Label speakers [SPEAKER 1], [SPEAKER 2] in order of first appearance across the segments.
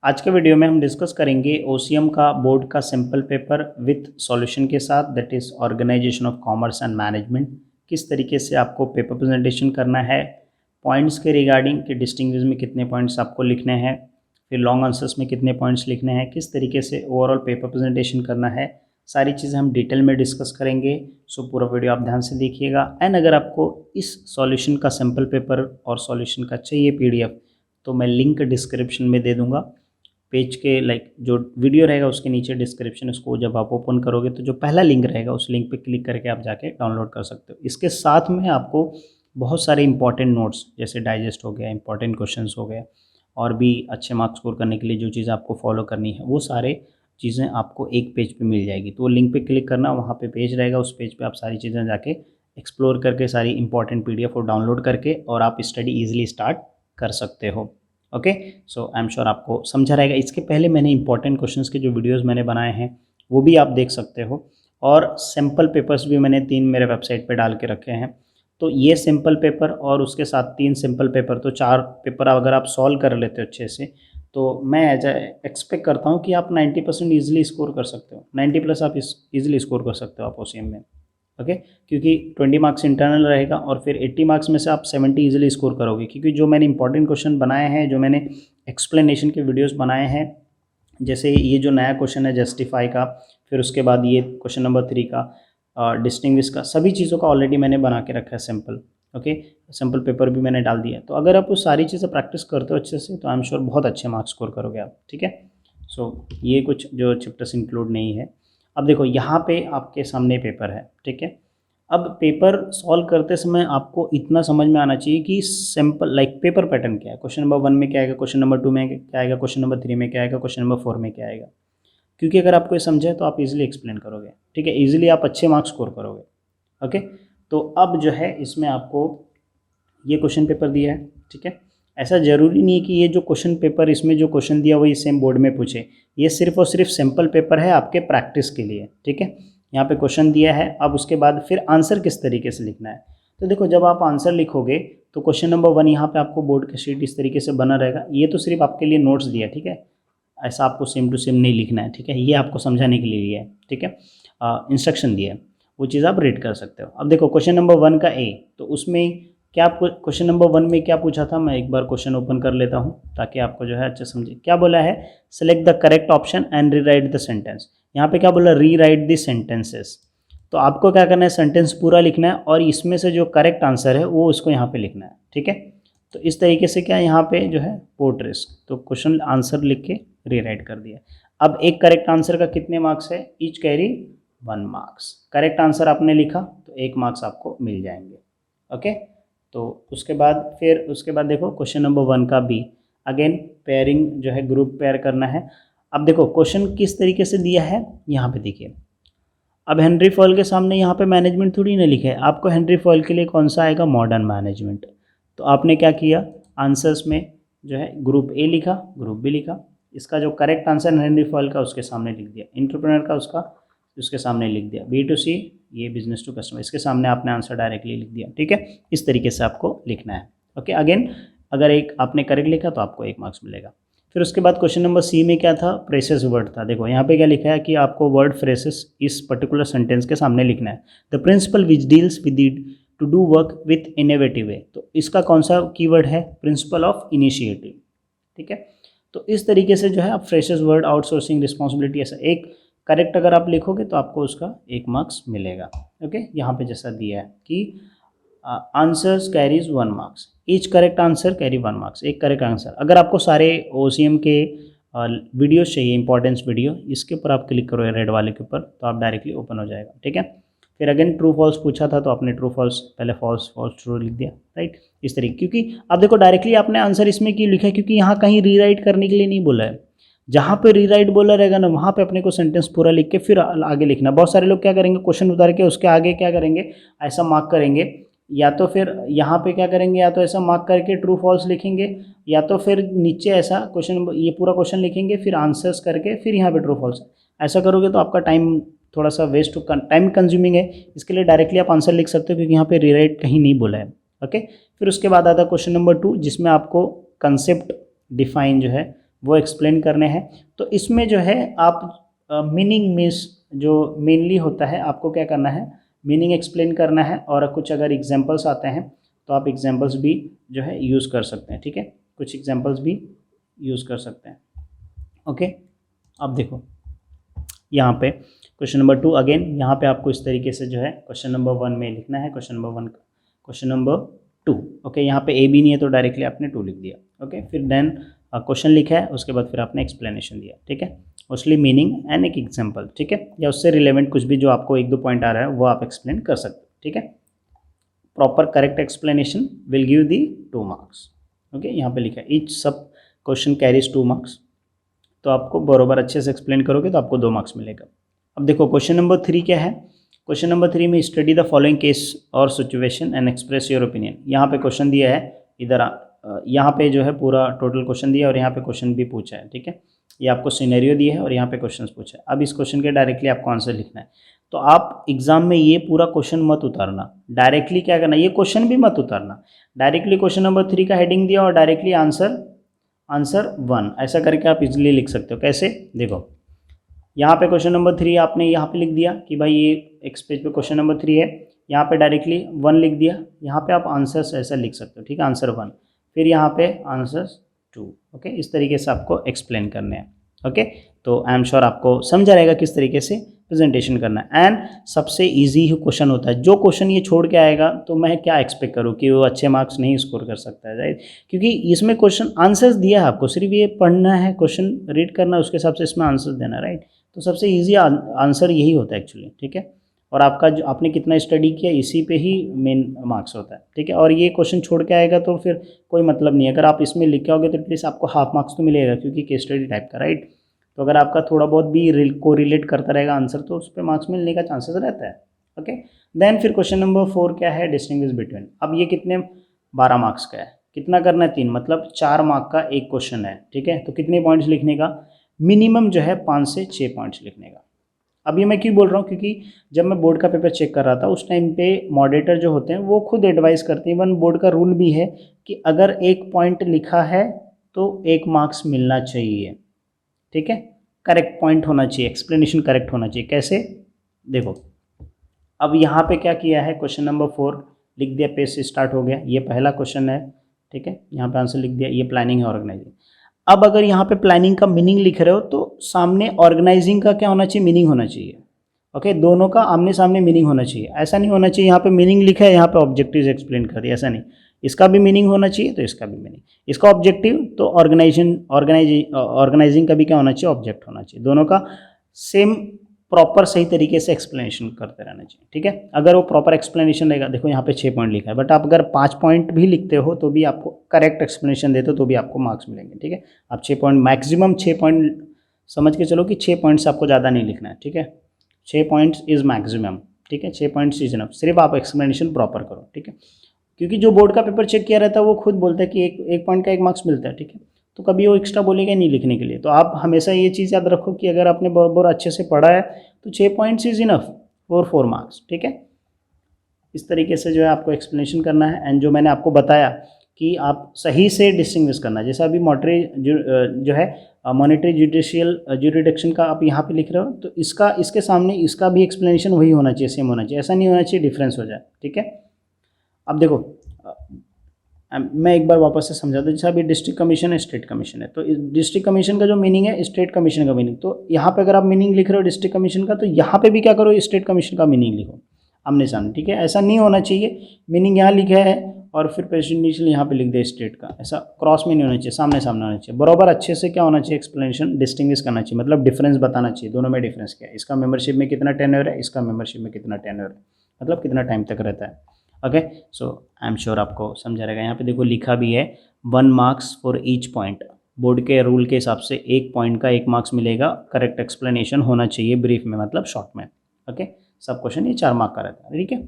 [SPEAKER 1] आज के वीडियो में हम डिस्कस करेंगे ओसीएम का बोर्ड का सिंपल पेपर विथ सॉल्यूशन के साथ, that is organisation of commerce and management. किस तरीके से आपको पेपर प्रेजेंटेशन करना है, पॉइंट्स के रिगार्डिंग कि डिस्टिंग्विश में कितने पॉइंट्स आपको लिखने हैं, फिर लॉन्ग आंसर्स में कितने पॉइंट्स लिखने हैं, किस तरीके से ओवरऑल पेपर प्रेजेंटेशन करना है, सारी चीज़ें हम डिटेल में डिस्कस करेंगे। सो पूरा वीडियो आप ध्यान से देखिएगा। एंड अगर आपको इस सॉल्यूशन का सिंपल पेपर और सॉल्यूशन का चाहिए पीडीएफ, तो मैं लिंक डिस्क्रिप्शन में दे दूँगा। पेज के जो वीडियो रहेगा उसके नीचे डिस्क्रिप्शन, उसको जब आप ओपन करोगे तो जो पहला लिंक रहेगा उस लिंक पे क्लिक करके आप जाके डाउनलोड कर सकते हो। इसके साथ में आपको बहुत सारे इंपॉर्टेंट नोट्स जैसे डाइजेस्ट हो गया, इंपॉर्टेंट क्वेश्चंस हो गए, और भी अच्छे मार्क्स स्कोर करने के लिए जो चीज़ें आपको फॉलो करनी है वो सारे चीज़ें आपको एक पेज पे मिल जाएगी। तो वो लिंक पे क्लिक करना, वहाँ पे पेज रहेगा, उस पेज पे आप सारी चीज़ें जाके एक्सप्लोर करके सारी इंपॉर्टेंट पीडीएफ को डाउनलोड करके और आप स्टडी ईजिली स्टार्ट कर सकते हो। Okay, so I am sure आपको समझा रहेगा। इसके पहले मैंने इंपॉर्टेंट क्वेश्चंस के जो वीडियोस मैंने बनाए हैं वो भी आप देख सकते हो, और सैम्पल पेपर्स भी मैंने 3 मेरे वेबसाइट पे डाल के रखे हैं। तो ये सिंपल पेपर और उसके साथ 3 सिंपल पेपर, तो 4 पेपर अगर आप सॉल्व कर लेते हो अच्छे से, तो मैं एक्सपेक्ट करता हूँ कि आप 90% ईजिली स्कोर कर सकते हो। 90+ आप ईजिली स्कोर कर सकते हो आप ओसीएम में। ओके, क्योंकि 20 मार्क्स इंटरनल रहेगा और फिर 80 मार्क्स में से आप 70 ईजिली स्कोर करोगे, क्योंकि जो मैंने इंपॉर्टेंट क्वेश्चन बनाए हैं, जो मैंने एक्सप्लेनेशन के वीडियोस बनाए हैं, जैसे ये जो नया क्वेश्चन है जस्टिफाई का, फिर उसके बाद ये क्वेश्चन नंबर 3 का डिस्टिंग्विश का, सभी चीज़ों का ऑलरेडी मैंने बना के रखा है सिंपल। ओके, सिंपल पेपर भी मैंने डाल दिया है। तो अगर आप वो सारी चीज़ें प्रैक्टिस करते हो अच्छे से, तो आई एम श्योर बहुत अच्छे मार्क्स स्कोर करोगे आप। ठीक है, सो ये कुछ जो चैप्टर्स इंक्लूड नहीं है। अब देखो यहाँ पे आपके सामने पेपर है, ठीक है। अब पेपर सॉल्व करते समय आपको इतना समझ में आना चाहिए कि सिंपल पेपर पैटर्न क्या है, क्वेश्चन नंबर 1 में क्या आएगा, क्वेश्चन नंबर 2 में क्या आएगा, क्वेश्चन नंबर 3 में क्या आएगा, क्वेश्चन नंबर 4 में क्या आएगा। क्योंकि अगर आपको ये समझे तो आप इजीली एक्सप्लेन करोगे, ठीक है, इजीली आप अच्छे मार्क्स स्कोर करोगे। ओके, तो अब जो है इसमें आपको ये क्वेश्चन पेपर दिया है, ठीक है। ऐसा ज़रूरी नहीं है कि ये जो क्वेश्चन पेपर, इसमें जो क्वेश्चन दिया वही सेम बोर्ड में पूछे। ये सिर्फ और सिर्फ सिंपल पेपर है आपके प्रैक्टिस के लिए, ठीक है। यहाँ पे क्वेश्चन दिया है, अब उसके बाद फिर आंसर किस तरीके से लिखना है। तो देखो, जब आप आंसर लिखोगे तो क्वेश्चन नंबर 1 यहाँ पे आपको बोर्ड का शीट इस तरीके से बना रहेगा। ये तो सिर्फ आपके लिए नोट्स दिया, ठीक है, ऐसा आपको सेम टू सेम नहीं लिखना है, ठीक है। ये आपको समझाने के लिए दिया है, ठीक है, इंस्ट्रक्शन दिया है, वो चीज़ आप रीड कर सकते हो। अब देखो क्वेश्चन नंबर 1 का ए, तो उसमें क्या क्वेश्चन नंबर 1 में क्या पूछा था, मैं एक बार क्वेश्चन ओपन कर लेता हूँ ताकि आपको जो है अच्छे समझे। क्या बोला है, select the correct option and rewrite the sentence. यहाँ पे क्या बोला, रीराइट द सेंटेंसेस। तो आपको क्या करना है, सेंटेंस पूरा लिखना है और इसमें से जो करेक्ट आंसर है वो उसको यहाँ पे लिखना है, ठीक है। तो इस तरीके से क्या यहाँ पे जो है पोर्ट रिस्क, तो क्वेश्चन आंसर लिख के रीराइट कर दिया। अब एक करेक्ट आंसर का कितने मार्क्स है, each carry 1 marks. Correct answer आपने लिखा तो 1 मार्क्स आपको मिल जाएंगे। ओके, तो उसके बाद देखो क्वेश्चन नंबर 1 का बी, अगेन पेयरिंग जो है, ग्रुप पेयर करना है। अब देखो क्वेश्चन किस तरीके से दिया है, यहाँ पे देखिए। अब हेनरी फॉयल के सामने यहाँ पे मैनेजमेंट थोड़ी ना लिखा है, आपको हेनरी फॉयल के लिए कौन सा आएगा, मॉडर्न मैनेजमेंट। तो आपने क्या किया, आंसर्स में जो है ग्रुप ए लिखा, ग्रुप बी लिखा। इसका जो करेक्ट आंसर हेनरी फॉयल का उसके सामने लिख दिया, एंटरप्रेन्योर का उसके सामने लिख दिया, B2C ये बिजनेस टू कस्टमर, इसके सामने आपने आंसर डायरेक्टली लिख दिया, ठीक है। इस तरीके से आपको लिखना है। ओके, अगेन अगर एक आपने करेक्ट लिखा तो आपको 1 मार्क्स मिलेगा। फिर उसके बाद क्वेश्चन नंबर सी में क्या था, फ्रेसेस वर्ड था। देखो यहाँ पे क्या लिखा है कि आपको वर्ड फ्रेसेस इस पर्टिकुलर सेंटेंस के सामने लिखना है। The principal which deals with two do work with innovative वे, तो इसका कौन सा कीवर्ड है, प्रिंसिपल ऑफ इनिशिएटिव, ठीक है। तो इस तरीके से जो है आप फ्रेशर्स वर्ड, आउटसोर्सिंग, रिस्पॉन्सिबिलिटी, ऐसा एक करेक्ट अगर आप लिखोगे तो आपको उसका 1 मार्क्स मिलेगा। ओके, यहाँ पे जैसा दिया है कि answers carries 1 marks, each correct answer carry 1 marks, एक करेक्ट आंसर। अगर आपको सारे ओसीएम के वीडियोस चाहिए, इंपॉर्टेंस वीडियो, इसके ऊपर आप क्लिक करो रेड वाले के ऊपर, तो आप डायरेक्टली ओपन हो जाएगा, ठीक है। फिर अगेन ट्रू फॉल्स पूछा था तो आपने ट्रू फॉल्स, पहले फॉल्स फॉल्स ट्रू लिख दिया, राइट, इस तरीके। क्योंकि अब देखो डायरेक्टली आपने आंसर इसमें क्यों लिखा है, क्योंकि यहाँ कहीं रीराइट करने के लिए नहीं बोला है। जहाँ पे रीराइट बोला रहेगा ना, वहाँ पे अपने को सेंटेंस पूरा लिख के फिर आगे लिखना। बहुत सारे लोग क्या करेंगे, क्वेश्चन उतार के उसके आगे क्या करेंगे, ऐसा मार्क करेंगे, या तो फिर यहाँ पे क्या करेंगे, या तो ऐसा मार्क करके ट्रू फॉल्स लिखेंगे, या तो फिर नीचे ऐसा क्वेश्चन, ये पूरा क्वेश्चन लिखेंगे, फिर आंसर्स करके फिर यहाँ पे ट्रू फॉल्स। ऐसा करोगे तो आपका टाइम थोड़ा सा वेस्ट, टाइम कंज्यूमिंग है। इसके लिए डायरेक्टली आप आंसर लिख सकते हो, क्योंकि यहाँ पे रीराइट कहीं नहीं बोला है। ओके, फिर उसके बाद आता क्वेश्चन नंबर 2, जिसमें आपको कंसेप्ट डिफाइन जो है वो एक्सप्लेन करने हैं। तो इसमें जो है आप मीनिंग मीन्स जो मेनली होता है आपको क्या करना है, मीनिंग एक्सप्लेन करना है, और कुछ अगर एग्जांपल्स आते हैं तो आप एग्जांपल्स भी जो है यूज़ कर सकते हैं, ठीक है, कुछ एग्जांपल्स भी यूज़ कर सकते हैं। ओके, अब देखो यहाँ पे क्वेश्चन नंबर 2 अगेन यहाँ पे आपको इस तरीके से जो है क्वेश्चन नंबर 1 में लिखना है, question number 1 question number 2। Okay, यहाँ पे ए बी नहीं है तो डायरेक्टली आपने 2 लिख दिया। ओके, फिर देन क्वेश्चन लिखा है, उसके बाद फिर आपने एक्सप्लेनेशन दिया, ठीक है, मोस्टली मीनिंग एंड एक एग्जाम्पल, ठीक है, या उससे रिलेवेंट कुछ भी जो आपको 1-2 पॉइंट आ रहा है वो आप एक्सप्लेन कर सकते हो, ठीक है। Proper correct explanation will give the 2 marks. Okay, यहाँ पे लिखा है ईच सब क्वेश्चन कैरीज 2 मार्क्स, तो आपको बरोबर अच्छे से एक्सप्लेन करोगे तो आपको 2 मार्क्स मिलेगा। अब देखो क्वेश्चन नंबर 3 क्या है, क्वेश्चन नंबर 3 में स्टडी द फॉलोइंग केस और situation and express your opinion. यहाँ पे क्वेश्चन दिया है, इधर यहाँ पे जो है पूरा टोटल क्वेश्चन दिया और यहाँ पे क्वेश्चन भी पूछा है, ठीक है, ये आपको सिनेरियो दिया है और यहाँ पे क्वेश्चन पूछा है। अब इस क्वेश्चन के डायरेक्टली आपको आंसर लिखना है। तो आप एग्जाम में ये पूरा क्वेश्चन मत उतारना, डायरेक्टली क्या करना, ये क्वेश्चन भी मत उतारना, डायरेक्टली क्वेश्चन नंबर 3 का हेडिंग दिया और डायरेक्टली आंसर 1 ऐसा करके आप इजीली लिख सकते हो। कैसे, देखो यहाँ पे क्वेश्चन नंबर 3 आपने यहाँ पे लिख दिया कि भाई ये एक पेज पे क्वेश्चन नंबर 3 है, यहाँ पे डायरेक्टली 1 लिख दिया, यहाँ पे आप आंसर्स ऐसा लिख सकते हो, ठीक है, आंसर 1, फिर यहाँ पे आंसर्स 2। ओके, इस तरीके से आपको एक्सप्लेन करने हैं। ओके, तो आई एम श्योर आपको समझ रहेगा किस तरीके से प्रेजेंटेशन करना है। एंड सबसे ईजी ही क्वेश्चन होता है, जो क्वेश्चन ये छोड़ के आएगा तो मैं क्या एक्सपेक्ट करूँ कि वो अच्छे मार्क्स नहीं स्कोर कर सकता है, राइट, क्योंकि इसमें क्वेश्चन आंसर्स दिया है, आपको सिर्फ ये पढ़ना है, क्वेश्चन रीड करना है, उसके हिसाब से इसमें आंसर देना, राइट। तो सबसे ईजी आंसर यही होता है एक्चुअली, ठीक है, और आपका जो आपने कितना स्टडी किया इसी पे ही मेन मार्क्स होता है, ठीक है। और ये क्वेश्चन छोड़ के आएगा तो फिर कोई मतलब नहीं है, अगर आप इसमें लिख के आओगे तो एटलीस्ट आपको हाफ मार्क्स तो मिलेगा क्योंकि केस स्टडी टाइप का, राइट। तो अगर आपका थोड़ा बहुत भी को रिलेट करता रहेगा आंसर तो उस पर मार्क्स मिलने का चांसेस रहता है। ओके, देन फिर क्वेश्चन नंबर 4 क्या है, डिस्टिंग्विश बिटवीन। अब ये कितने 12 मार्क्स का है, कितना करना है 3, मतलब 4 मार्क का एक क्वेश्चन है, ठीक है। तो कितने पॉइंट्स लिखने का, मिनिमम जो है 5 से 6 पॉइंट्स लिखने का। अब ये मैं क्यों बोल रहा हूँ, क्योंकि जब मैं बोर्ड का पेपर चेक कर रहा था उस टाइम पे मॉडरेटर जो होते हैं वो खुद एडवाइस करते हैं, इवन बोर्ड का रूल भी है कि अगर 1 पॉइंट लिखा है तो 1 मार्क्स मिलना चाहिए, ठीक है, करेक्ट पॉइंट होना चाहिए, एक्सप्लेनेशन करेक्ट होना चाहिए। कैसे, देखो अब यहाँ पे क्या किया है, क्वेश्चन नंबर 4 लिख दिया, पेज से स्टार्ट हो गया, ये पहला क्वेश्चन है, ठीक है, यहाँ पे आंसर लिख दिया, ये प्लानिंग है ऑर्गेनाइजिंग। अब अगर यहाँ पे प्लानिंग का मीनिंग लिख रहे हो तो सामने ऑर्गेनाइजिंग का क्या होना चाहिए, मीनिंग होना चाहिए। ओके, दोनों का आमने सामने मीनिंग होना चाहिए, ऐसा नहीं होना चाहिए यहाँ पे मीनिंग लिखा है यहाँ पे ऑब्जेक्टिव्स एक्सप्लेन कर दिया, ऐसा नहीं, इसका भी मीनिंग होना चाहिए तो इसका भी मीनिंग, इसका ऑब्जेक्टिव तो ऑर्गेनाइजिंग का भी क्या होना चाहिए, ऑब्जेक्ट होना चाहिए, दोनों का सेम प्रॉपर सही तरीके से एक्सप्लेनेशन करते रहना चाहिए, ठीक है। अगर वो प्रॉपर एक्सप्लेनेशन रहेगा, देखो यहाँ पे 6 पॉइंट लिखा है, बट आप अगर 5 पॉइंट भी लिखते हो तो भी आपको करेक्ट एक्सप्लेनेशन देते हो तो भी आपको मार्क्स मिलेंगे, ठीक है। आप 6 पॉइंट मैक्सिमम 6 पॉइंट समझ के चलो कि 6 पॉइंट्स आपको ज़्यादा नहीं लिखना है, ठीक है, 6 पॉइंट्स इज़ मैक्सिमम, ठीक है, 6 पॉइंट्स इज इनफ, सिर्फ आप एक्सप्लेनेशन प्रॉपर करो, ठीक है, क्योंकि जो बोर्ड का पेपर चेक किया रहता है वो खुद बोलता है कि एक पॉइंट का 1 मार्क्स मिलता है, ठीक है, तो कभी वो एक्स्ट्रा बोलेगा नहीं लिखने के लिए। तो आप हमेशा ये चीज़ याद रखो कि अगर आपने बराबर अच्छे से पढ़ा है तो 6 points is enough for 4 marks, ठीक है। इस तरीके से जो है आपको एक्सप्लेनेशन करना है। एंड जो मैंने आपको बताया कि आप सही से डिस्टिंग्विश करना है, जैसे अभी जो है मॉनेटरी जुडिशियल जुरिडिक्शन का आप यहाँ पे लिख रहे हो तो इसके सामने इसका भी एक्सप्लेनेशन वही होना चाहिए, सेम होना चाहिए, ऐसा नहीं होना चाहिए डिफरेंस हो जाए, ठीक है। अब देखो मैं एक बार वापस से समझा दूँ, जैसे अभी डिस्ट्रिक्ट कमीशन है, स्टेट कमीशन है, तो डिस्ट्रिक्ट कमीशन का जो मीनिंग है स्टेट कमीशन का मीनिंग, तो यहाँ पे अगर आप मीनिंग लिख रहे हो डिस्ट्रिक्ट कमीशन का तो यहाँ पे भी क्या करो, स्टेट कमीशन का मीनिंग लिखो आमने सामने, ठीक है। ऐसा नहीं होना चाहिए मीनिंग यहाँ लिखा है और फिर प्रेसिडेंशियल यहाँ पे लिख दे स्टेट का, ऐसा क्रॉस में नहीं होना चाहिए, सामने सामने होना चाहिए, बराबर अच्छे से क्या होना चाहिए, एक्सप्लेनेशन डिस्टिंग्विश करना चाहिए, मतलब डिफरेंस बताना चाहिए, दोनों में डिफरेंस क्या है, इसका मेंबरशिप में कितना टेन्योर है, इसका मेंबरशिप में कितना टेन्योर है, मतलब कितना टाइम तक रहता है। Okay, so I am sure आपको समझा रहेगा। यहाँ पे देखो लिखा भी है 1 marks for each point, board के रूल के हिसाब से 1 पॉइंट का 1 मार्क्स मिलेगा, करेक्ट एक्सप्लेनेशन होना चाहिए ब्रीफ में, मतलब शॉर्ट में। ओके, सब क्वेश्चन ये 4 मार्क का रहता है, ठीक है,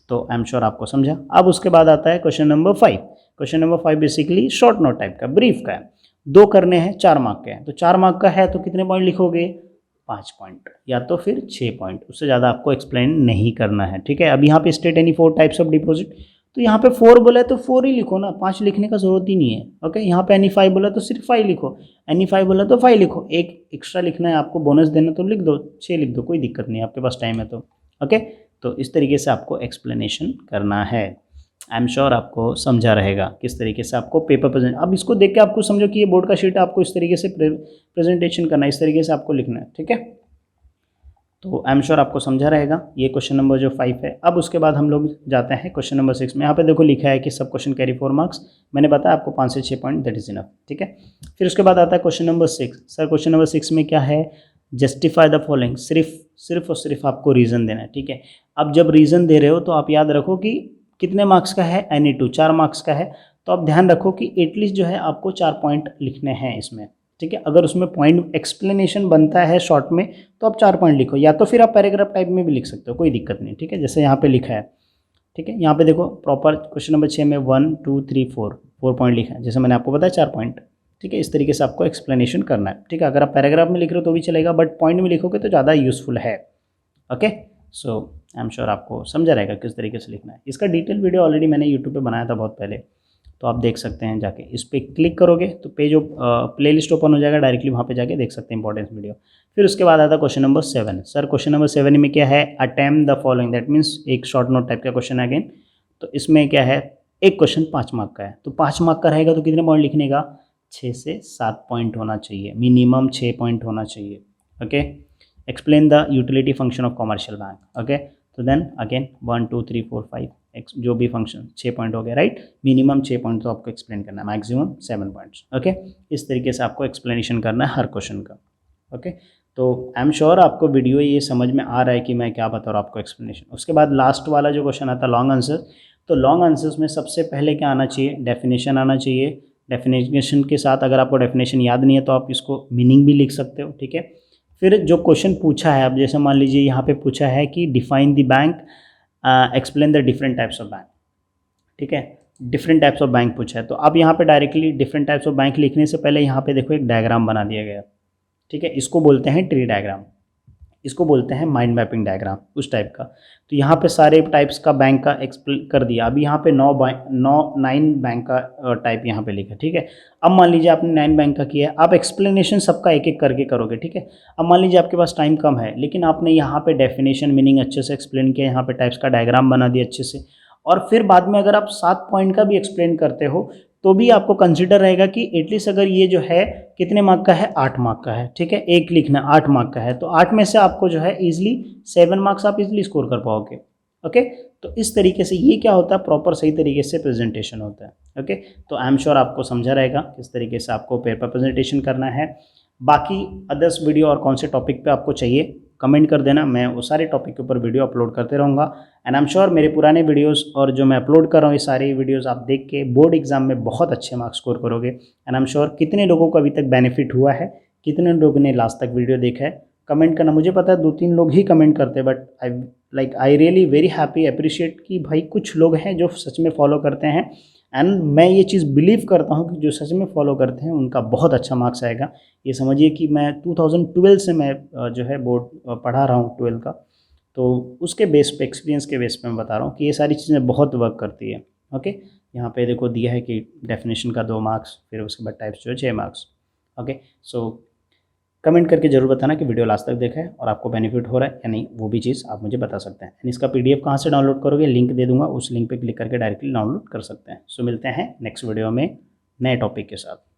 [SPEAKER 1] तो आई एम श्योर आपको समझा। अब उसके बाद आता है question number 5। Question number 5 basically short note type का, ब्रीफ का है, 2 करने हैं, 4 मार्क के हैं, तो 4 मार्क का है तो कितने पॉइंट लिखोगे, 5 पॉइंट या तो फिर 6 पॉइंट, उससे ज़्यादा आपको एक्सप्लेन नहीं करना है, ठीक है। अब यहाँ पे state any 4 types of deposit, तो यहाँ पे 4 बोला है तो 4 ही लिखो ना, 5 लिखने का ज़रूरत ही नहीं है। ओके, यहाँ पे एनी 5 बोला तो सिर्फ 5 लिखो, एनी 5 बोला तो 5 लिखो, एक एक्स्ट्रा लिखना है आपको, बोनस देना तो लिख दो, 6 लिख दो, कोई दिक्कत नहीं, आपके पास टाइम है तो। ओके, तो इस तरीके से आपको एक्सप्लेनेशन करना है। आई एम श्योर आपको समझा रहेगा किस तरीके से आपको पेपर प्रेजेंट। अब इसको देख के आपको समझो कि ये बोर्ड का शीट है, आपको इस तरीके से प्रेजेंटेशन करना है, इस तरीके से आपको लिखना है। ठीक है, तो आई एम श्योर आपको समझा रहेगा। ये क्वेश्चन नंबर जो 5 है। अब उसके बाद हम लोग जाते हैं क्वेश्चन नंबर 6 में। यहाँ पे देखो लिखा है कि सब क्वेश्चन कैरी 4 मार्क्स, मैंने बताया आपको 5 से 6 पॉइंट, दैट इज इनफ। ठीक है, फिर उसके बाद आता है question number 6। Sir question number 6 में क्या है, जस्टिफाई द फॉलोइंग, सिर्फ और सिर्फ आपको रीज़न देना है। ठीक है, अब जब रीज़न दे रहे हो तो आप याद रखो कि कितने मार्क्स का है, एनी 2 4 मार्क्स का है, तो आप ध्यान रखो कि एटलीस्ट जो है आपको 4 पॉइंट लिखने हैं इसमें। ठीक है, अगर उसमें पॉइंट एक्सप्लेनेशन बनता है शॉर्ट में तो आप 4 पॉइंट लिखो, या तो फिर आप पैराग्राफ टाइप में भी लिख सकते हो, कोई दिक्कत नहीं। ठीक है, जैसे यहाँ पे लिखा है। ठीक है, यहाँ पे देखो प्रॉपर क्वेश्चन नंबर 6 में 1 2 3 4 पॉइंट लिखा है, जैसे मैंने आपको बताया 4 पॉइंट। ठीक है, इस तरीके से आपको एक्सप्लेनेशन करना है। ठीक है, अगर आप पैराग्राफ में लिख रहे हो तो भी चलेगा, बट पॉइंट में लिखोगे तो ज़्यादा यूजफुल है। Okay, so I am sure आपको समझा रहेगा किस तरीके से लिखना है। इसका डिटेल वीडियो ऑलरेडी मैंने यूट्यूब पे बनाया था बहुत पहले, तो आप देख सकते हैं जाके। इस पर क्लिक करोगे तो पेज प्ले लिस्ट ओपन हो जाएगा, डायरेक्टली वहाँ पे जाके देख सकते हैं इंपॉर्टेंस वीडियो। फिर उसके बाद आता है question number 7। Sir question number 7 में क्या है, attempt the following, that means एक शॉर्ट नोट टाइप का क्वेश्चन है अगेन। तो इसमें क्या है, एक क्वेश्चन 5 मार्क का है, तो 5 मार्क का रहेगा तो कितने पॉइंट लिखने का, 6 से 7 पॉइंट होना चाहिए, मिनिमम 6 पॉइंट होना चाहिए। Okay, explain the utility function of commercial bank. Okay, तो देन अगेन 1 2 3 4 5 जो भी फंक्शन 6 पॉइंट हो गया, राइट। मिनिमम 6 पॉइंट तो आपको एक्सप्लेन करना है, मैक्सिमम 7 पॉइंट्स। ओके, इस तरीके से आपको एक्सप्लेनेशन करना है हर क्वेश्चन का। ओके, तो आई एम श्योर आपको वीडियो ये समझ में आ रहा है कि मैं क्या बता रहा हूँ आपको एक्सप्लेनेशन। उसके बाद लास्ट वाला जो क्वेश्चन आता है लॉन्ग आंसर, तो लॉन्ग आंसर्स में सबसे पहले क्या आना चाहिए, डेफिनेशन आना चाहिए। डेफिनेशन के साथ अगर आपको डेफिनेशन याद नहीं है तो आप इसको मीनिंग भी लिख सकते हो। ठीक है, फिर जो क्वेश्चन पूछा है, अब जैसे मान लीजिए यहाँ पे पूछा है कि define the bank, explain the different types of bank. ठीक है, डिफरेंट टाइप्स ऑफ बैंक पूछा है, तो अब यहाँ पे directly different types of bank लिखने से पहले यहाँ पे देखो एक डायग्राम बना दिया गया। ठीक है, इसको बोलते हैं ट्री डायग्राम, इसको बोलते हैं माइंड मैपिंग डायग्राम, उस टाइप का। तो यहाँ पे सारे टाइप्स का बैंक का एक्सप्लेन कर दिया। अभी यहाँ पे 9 बैंक का टाइप यहाँ पे लिखा। ठीक है, अब मान लीजिए आपने 9 बैंक का किया है, आप एक्सप्लेनेशन सबका एक एक करके करोगे। ठीक है, अब मान लीजिए आपके पास टाइम कम है, लेकिन आपने यहाँ पे डेफिनेशन मीनिंग अच्छे से एक्सप्लेन किया, यहाँ पे टाइप्स का डायग्राम बना दिया अच्छे से, और फिर बाद में अगर आप 7 पॉइंट का भी एक्सप्लेन करते हो तो भी आपको कंसिडर रहेगा कि एटलीस्ट अगर ये जो है कितने मार्क का है, 8 मार्क का है। ठीक है, एक लिखना 8 मार्क का है, तो 8 में से आपको जो है इजीली 7 मार्क्स आप इजीली स्कोर कर पाओगे। ओके, तो इस तरीके से ये क्या होता है, प्रॉपर सही तरीके से प्रेजेंटेशन होता है। ओके, तो आई एम श्योर आपको समझा रहेगा किस तरीके से आपको पेपर प्रेजेंटेशन करना है। बाकी अदर्स वीडियो और कौन से टॉपिक पे आपको चाहिए कमेंट कर देना, मैं वो सारे टॉपिक के ऊपर वीडियो अपलोड करते रहूँगा। एंड आई एम श्योर मेरे पुराने वीडियोस और जो मैं अपलोड कर रहा हूँ ये सारे वीडियोस आप देख के बोर्ड एग्जाम में बहुत अच्छे मार्क्स स्कोर करोगे। एंड आई एम श्योर कितने लोगों को अभी तक बेनिफिट हुआ है, कितने लोगों ने लास्ट तक वीडियो देखा है, कमेंट करना। मुझे पता है 2-3 लोग ही कमेंट करते हैं, but I really very happy appreciate कि भाई कुछ लोग हैं जो सच में फॉलो करते हैं। एंड मैं ये चीज़ बिलीव करता हूँ कि जो सच में फॉलो करते हैं उनका बहुत अच्छा मार्क्स आएगा। ये समझिए कि मैं 2012 से मैं जो है बोर्ड पढ़ा रहा हूँ 12 का, तो उसके बेस पे, एक्सपीरियंस के बेस पे मैं बता रहा हूँ कि ये सारी चीज़ें बहुत वर्क करती है। ओके, यहाँ पे देखो दिया है कि डेफिनेशन का 2 मार्क्स, फिर उसके बाद टाइप्स जो है 6 मार्क्स। ओके, सो कमेंट करके जरूर बताना कि वीडियो लास्ट तक देखा है और आपको बेनिफिट हो रहा है या नहीं, वो भी चीज़ आप मुझे बता सकते हैं। एंड इसका PDF कहाँ से डाउनलोड करोगे, लिंक दे दूंगा, उस लिंक पे क्लिक करके डायरेक्टली डाउनलोड कर सकते हैं। सो मिलते हैं नेक्स्ट वीडियो में नए टॉपिक के साथ।